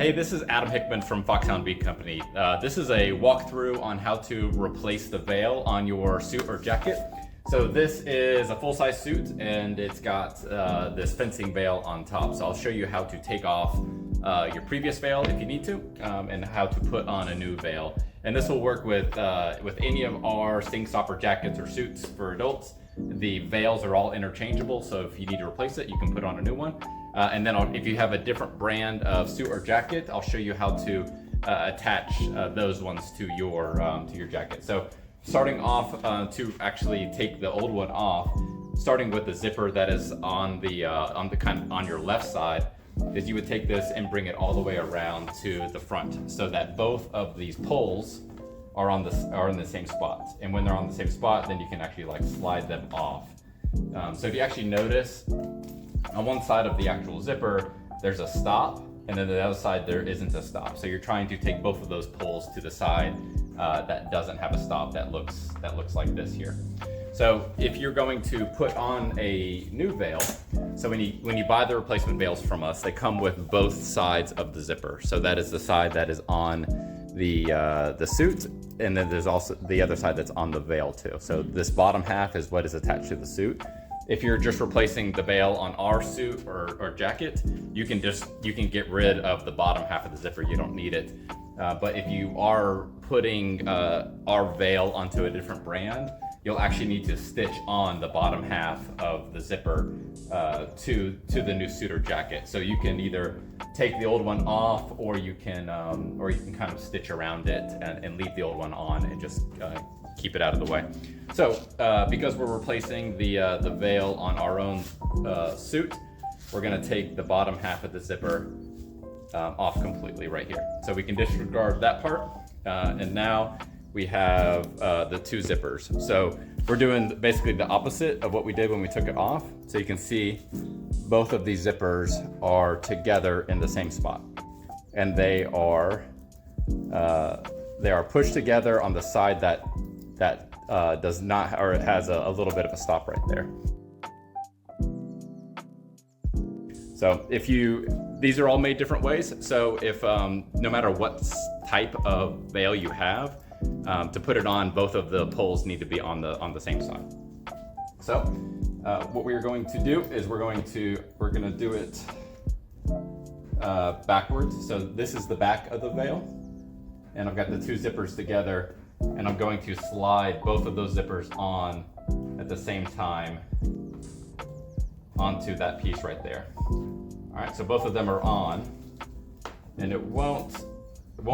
Hey, this is Adam Hickman from Foxhound Bee Company. This is a walkthrough on how to replace the veil on your suit or jacket. So this is a full-size suit and it's got this fencing veil on top. So I'll show you how to take off your previous veil if you need to, and how to put on a new veil. And this will work with any of our sting stopper jackets or suits for adults. The veils are all interchangeable, so if you need to replace it, you can put on a new one. And then if you have a different brand of suit or jacket, I'll show you how to attach those ones to your jacket. So starting off, to actually take the old one off, starting with the zipper that is on your left side, is you would take this and bring it all the way around to the front, so that both of these poles are in the same spot. And when they're on the same spot, then you can actually like slide them off. So if you actually notice, on one side of the actual zipper, there's a stop, and then the other side there isn't a stop. So you're trying to take both of those poles to the side that doesn't have a stop, that looks like this here. So if you're going to put on a new veil, so when you buy the replacement veils from us, they come with both sides of the zipper. So that is the side that is on the suit, and then there's also the other side that's on the veil too. So this bottom half is what is attached to the suit. If you're just replacing the veil on our suit or jacket, you can get rid of the bottom half of the zipper. You don't need it. But if you are putting our veil onto a different brand, you'll actually need to stitch on the bottom half of the zipper to the new suit or jacket. So you can either take the old one off, or you can kind of stitch around it and leave the old one on and just keep it out of the way. So because we're replacing the veil on our own suit, we're gonna take the bottom half of the zipper off completely right here. So we can disregard that part, and now we have the two zippers. So we're doing basically the opposite of what we did when we took it off. So you can see both of these zippers are together in the same spot, and they are pushed together on the side that does not, or it has a little bit of a stop right there. So these are all made different ways. So if no matter what type of veil you have, to put it on, both of the poles need to be on the same side. So what we're going to do is we're going to do it backwards. So this is the back of the veil, and I've got the two zippers together, and I'm going to slide both of those zippers on at the same time onto that piece right there. All right, so both of them are on, and it won't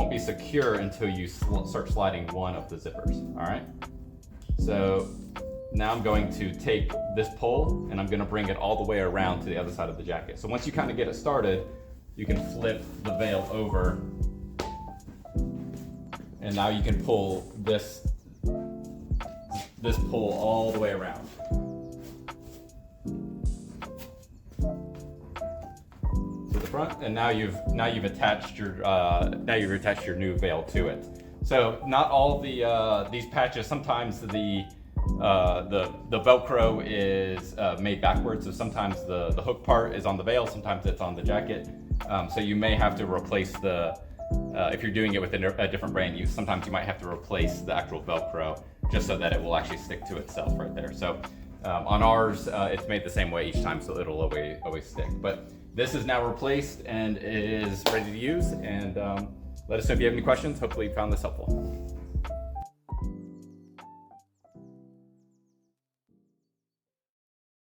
be secure until you start sliding one of the zippers. All right, so now I'm going to take this pole and I'm going to bring it all the way around to the other side of the jacket. So once you kind of get it started, you can flip the veil over, and now you can pull this pole all the way around. To the front, and now you've attached your new veil to it. So not all these patches, sometimes the Velcro is made backwards, so sometimes the hook part is on the veil, sometimes it's on the jacket. So you may have to replace if you're doing it with a different brand, sometimes you might have to replace the actual Velcro just so that it will actually stick to itself right there. So on ours, it's made the same way each time, so it'll always stick. But this is now replaced and is ready to use, and let us know if you have any questions. Hopefully you found this helpful.